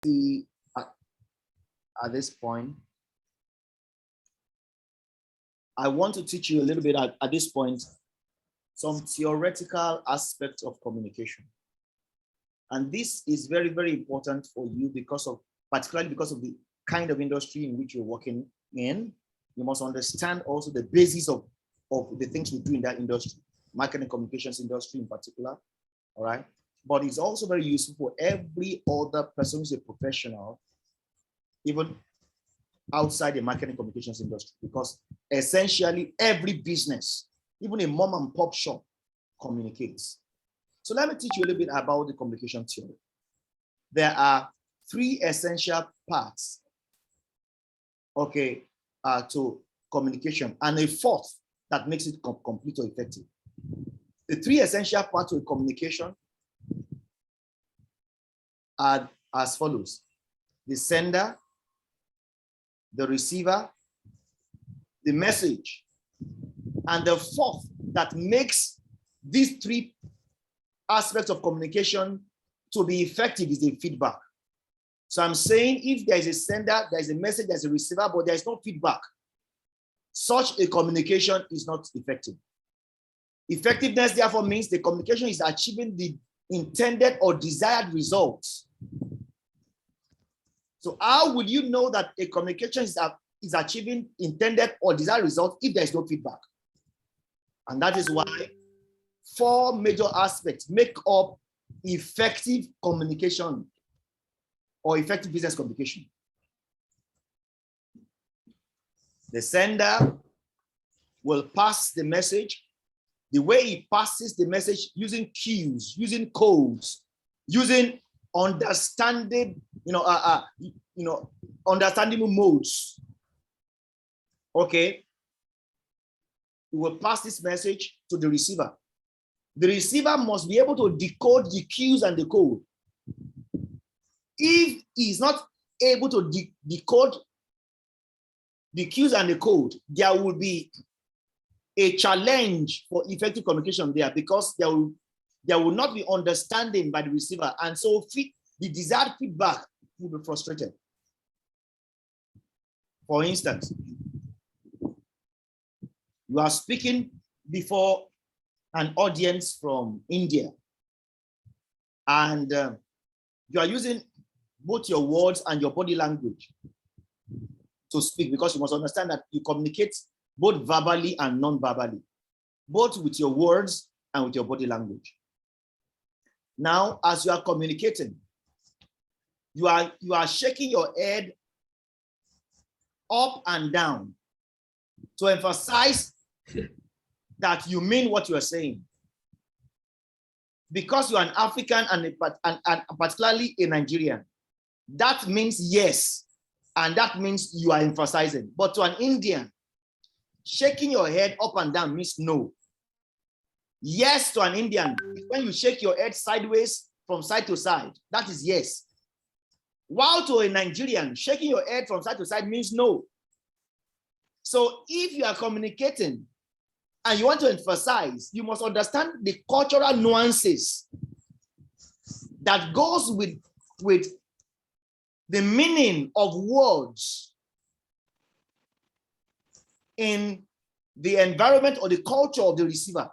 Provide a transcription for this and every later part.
see at this point, I want to teach you a little bit at this point some theoretical aspects of communication. And this is very, very important for you particularly because of the kind of industry in which you're working in. You must understand also the basis of the things we do in that industry, marketing communications industry in particular, all right? But it's also very useful for every other person who's a professional, even outside the marketing communications industry, because essentially every business, even a mom and pop shop, communicates. So let me teach you a little bit about the communication theory. There are three essential parts, okay, to communication, and a fourth that makes it complete or effective. The three essential parts of communication are as follows: the sender, the receiver, the message. And the fourth that makes these three aspects of communication to be effective is the feedback. So I'm saying if there is a sender, there's a message, there's a receiver, but there's no feedback, such a communication is not effective. Effectiveness, therefore, means the communication is achieving the intended or desired results. So how would you know that a communication is achieving intended or desired results if there is no feedback? And that is why four major aspects make up effective communication or effective business communication. The sender will pass the message. The way he passes the message using cues, using codes, using understanding, understanding modes. Okay. He will pass this message to the receiver. The receiver must be able to decode the cues and the code. If he's not able to decode the cues and the code, there will be a challenge for effective communication there, because there will not be understanding by the receiver, and so the desired feedback will be frustrated. For instance, you are speaking before an audience from India, and you are using both your words and your body language to speak, because you must understand that you communicate both verbally and non-verbally, both with your words and with your body language. Now, as you are communicating, you are shaking your head up and down to emphasize that you mean what you are saying. Because you're an African and particularly a Nigerian, that means yes, and that means you are emphasizing. But to an Indian, shaking your head up and down means no. Yes to an Indian, when you shake your head sideways from side to side, that is yes. While to a Nigerian, shaking your head from side to side means no. So if you are communicating and you want to emphasize, you must understand the cultural nuances that goes with the meaning of words in the environment or the culture of the receiver,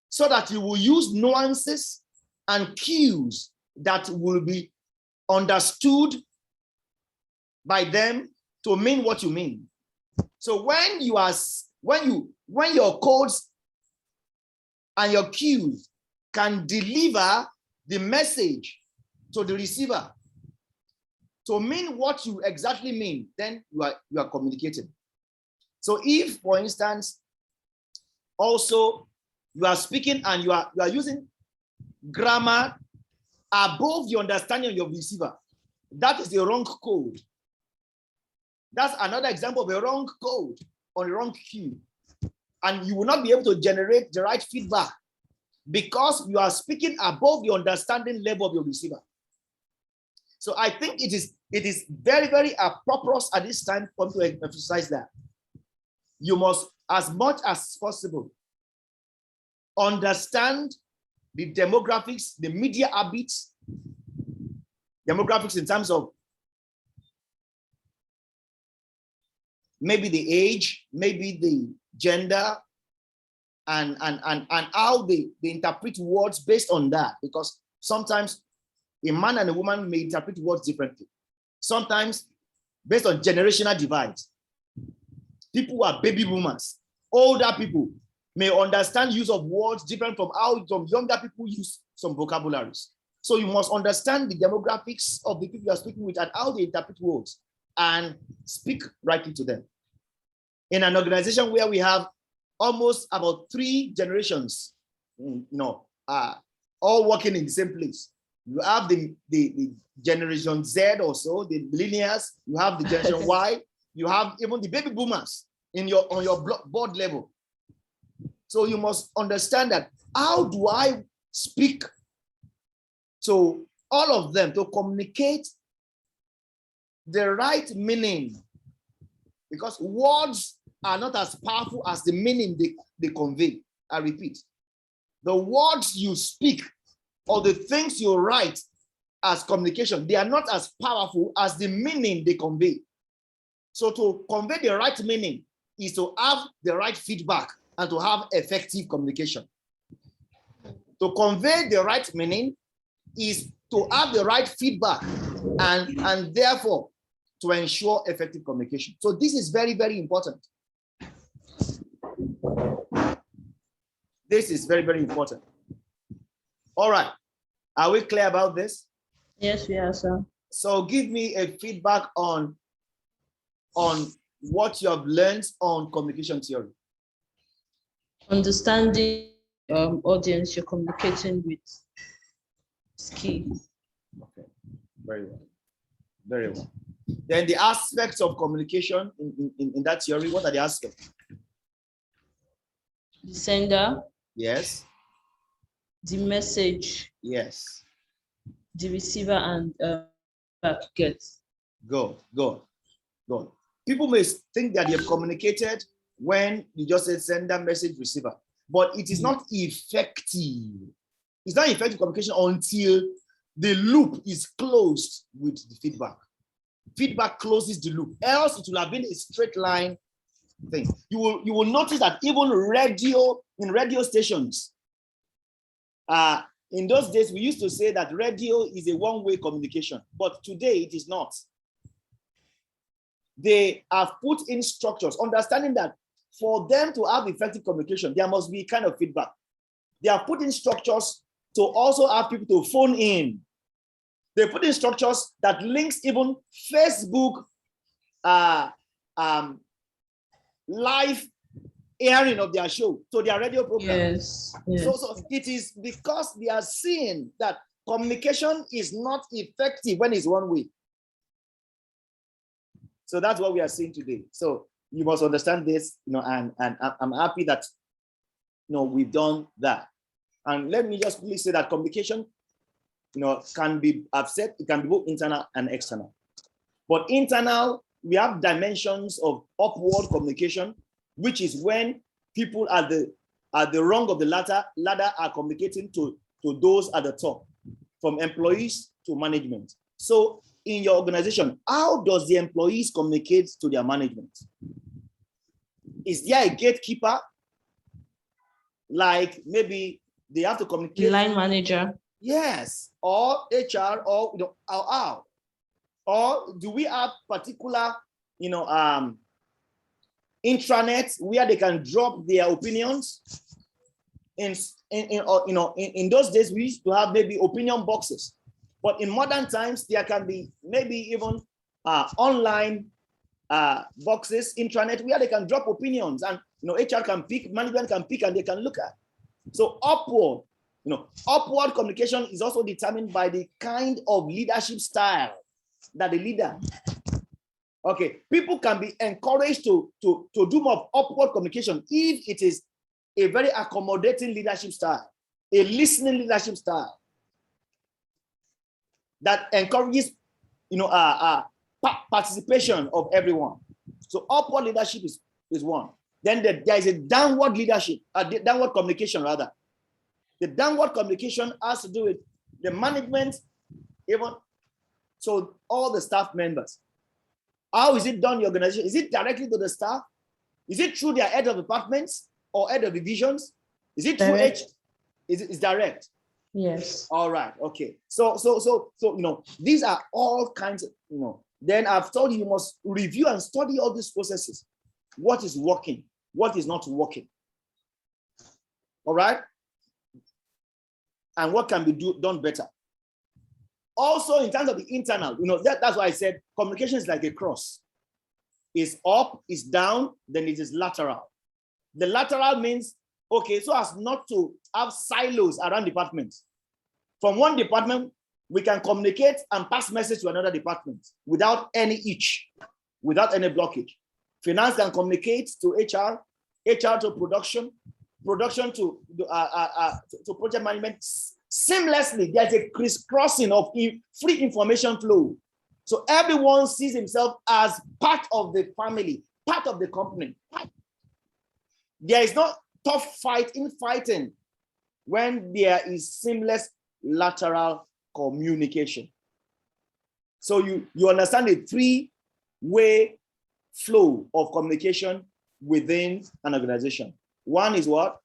so that you will use nuances and cues that will be understood by them to mean what you mean. So when your codes and your cues can deliver the message to the receiver to mean what you exactly mean, then you are communicating. So if, for instance, also you are speaking and you are using grammar above the understanding of your receiver, that is the wrong code. That's another example of a wrong code or a wrong cue. And you will not be able to generate the right feedback because you are speaking above the understanding level of your receiver. So I think it is very, very appropriate at this time for me to emphasize that. You must, as much as possible, understand the demographics, the media habits Demographics in terms of maybe the age, maybe the gender, and how they interpret words based on that. Because sometimes a man and a woman may interpret words differently. Sometimes based on generational divides. People who are baby boomers, older people may understand use of words different from how some younger people use some vocabularies. So you must understand the demographics of the people you are speaking with and how they interpret words and speak rightly to them. In an organization where we have almost about 3 generations, all working in the same place. You have the generation Z or so, the millennials, you have the generation Y, you have even the baby boomers on your board level. So you must understand that how do I speak to all of them to communicate the right meaning? Because words are not as powerful as the meaning they convey. I repeat, the words you speak or the things you write as communication, they are not as powerful as the meaning they convey. So to convey the right meaning is to have the right feedback and to have effective communication. To convey the right meaning is to have the right feedback and therefore to ensure effective communication. So this is very, very important. This is very, very important. All right. Are we clear about this? Yes, we are, sir. So give me a feedback on what you have learned on communication theory. Understanding audience you're communicating with is key. Okay, very well. Very well. Then the aspects of communication in that theory, what are the aspects? The sender. Yes. The message. Yes. The receiver and get. Good. People may think that they have communicated when you just said sender, message, receiver, but it is not effective. It's not effective communication until the loop is closed with the feedback. Feedback closes the loop, else it will have been a straight line thing. You will notice that even radio stations, in those days, we used to say that radio is a one-way communication, but today it is not. They have put in structures, understanding that for them to have effective communication, there must be kind of feedback. They have put in structures to also have people to phone in. They put in structures that links even Facebook live airing of their show to their radio program. Yes. So it is because they are seeing that communication is not effective when it's one way. So that's what we are seeing today. So you must understand this, and I'm happy that we've done that. And let me just please say that communication, can be upset. It can be both internal and external. But internal, we have dimensions of upward communication, which is when people at the rung of the ladder are communicating to those at the top, from employees to management. So in your organization, how does the employees communicate to their management? Is there a gatekeeper? Like maybe they have to communicate. The line manager. Yes, or HR, or how? Or do we have particular, intranet where they can drop their opinions? In those days, we used to have maybe opinion boxes, but in modern times, there can be maybe even online boxes, intranet, where they can drop opinions, and HR can pick, management can pick, and they can look at. So upward communication is also determined by the kind of leadership style that the leader. Okay, people can be encouraged to do more upward communication if it is a very accommodating leadership style, a listening leadership style that encourages, participation of everyone. So upward leadership is one. Then there is a downward leadership, downward communication rather. The downward communication has to do with the management, even So all the staff members. How is it done in the organization? Is it directly to the staff? Is it through their head of departments or head of divisions? Is it through Direct. It's direct? Yes. All right. Okay. So these are all kinds of, then I've told you, you must review and study all these processes. What is working? What is not working? All right. And what can be done better? Also, in terms of the internal, that's why I said communication is like a cross. It's up, it's down, then it is lateral. The lateral means, okay, so as not to have silos around departments. From one department, we can communicate and pass message to another department without any hitch, without any blockage. Finance can communicate to HR, HR to production, production to project management seamlessly. There's a crisscrossing of free information flow. So everyone sees himself as part of the family, part of the company. There is no tough fighting when there is seamless lateral communication. So you understand the three-way flow of communication within an organization. One is what?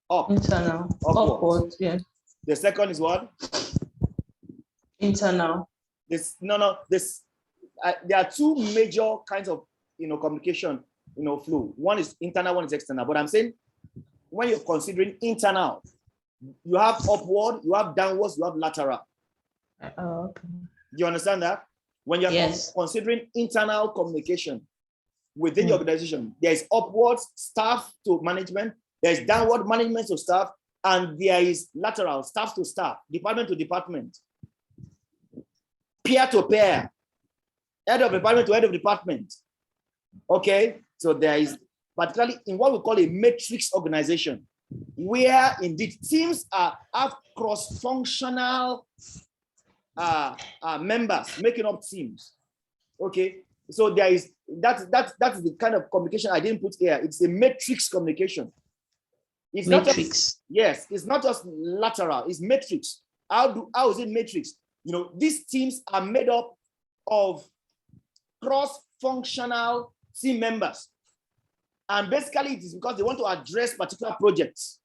Up. Internal. Upward. Yeah. The second is what? Internal. There are two major kinds of communication flow. One is internal, one is external. But I'm saying when you're considering internal, you have upward, you have downwards, you have lateral. Okay. Do you understand that? When you're considering internal communication within your organization, there's upward staff to management, there's downward management to staff, and there is lateral staff to staff, department to department, peer to peer, head of department to head of department. Okay, so there is particularly in what we call a matrix organization, where indeed teams have cross-functional members making up teams. Okay, so there is that's the kind of communication I didn't put here. It's a matrix communication. It's matrix. It's not just lateral, it's matrix. How is it matrix? These teams are made up of cross-functional team members. And basically it is because they want to address particular projects.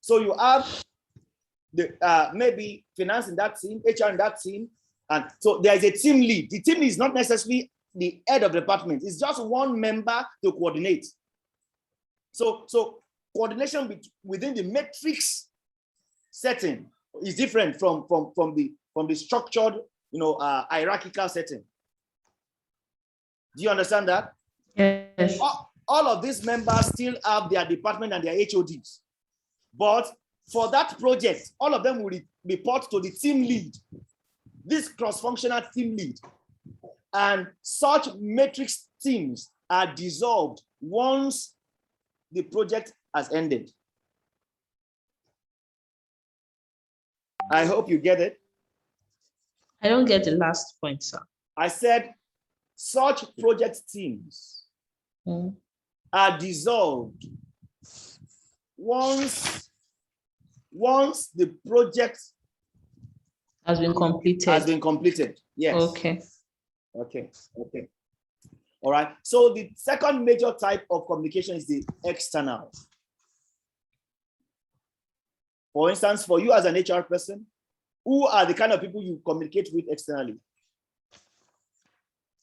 So you have the maybe finance in that team, HR in that team, and so there is a team lead. The team is not necessarily the head of the department. It's just one member to coordinate. So coordination within the matrix setting is different from the structured, hierarchical setting. Do you understand that? Yes. All of these members still have their department and their HODs. But for that project, all of them will report to the team lead, this cross-functional team lead. And such matrix teams are dissolved once the project has ended. I hope you get it. I don't get the last point, sir. I said such project teams are dissolved once the project has been completed. Yes. Okay. All right. So the second major type of communication is the external. For instance, for you as an HR person, who are the kind of people you communicate with externally?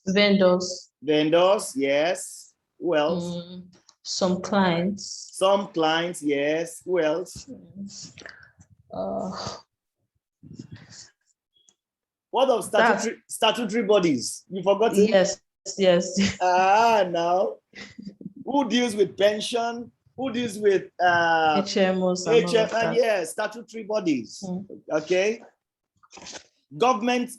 Vendors. Vendors, yes. Who else? Some clients. Some clients, yes. Who else? What of statutory bodies? You forgot it? Yes. Now. Who deals with pension? Who deals with HMOs and yes, statutory bodies. Okay. Government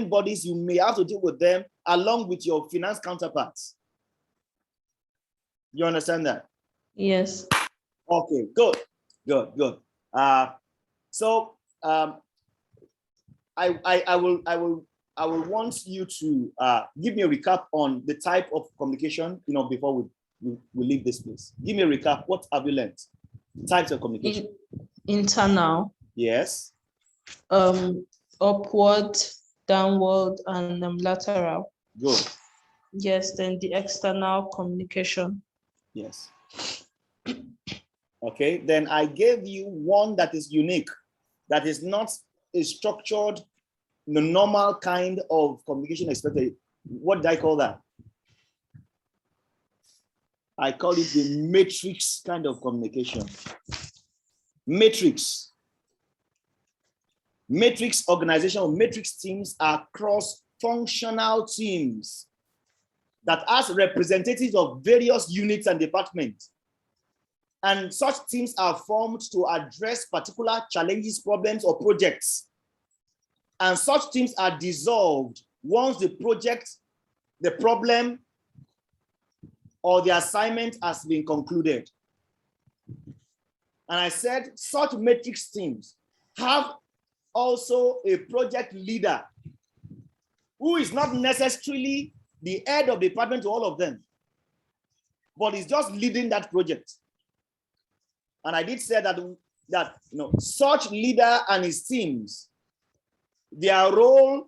bodies, you may have to deal with them along with your finance counterparts. You understand that? Yes. Okay, good. I will want you to give me a recap on the type of communication, before we leave this place. Give me a recap. What have you learned? Types of communication. Internal. Yes. upward, downward, and lateral. Good. Yes, then the external communication. Yes. Okay, then I gave you one that is unique, that is not a structured, the normal kind of communication expected. What did I call that? I call it the matrix kind of communication. Matrix. Matrix organization or matrix teams are cross-functional teams that has representatives of various units and departments. And such teams are formed to address particular challenges, problems, or projects. And such teams are dissolved once the project, the problem, or the assignment has been concluded. And I said such matrix teams have also a project leader who is not necessarily the head of the department to all of them, but is just leading that project. And I did say that such leader and his teams, their role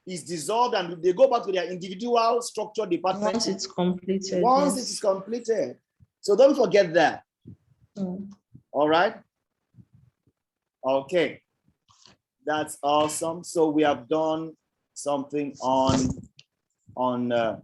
is dissolved and they go back to their individual structured department. Once it's completed. Once yes. it is completed. So don't forget that. All right. Okay. That's awesome. So we have done something on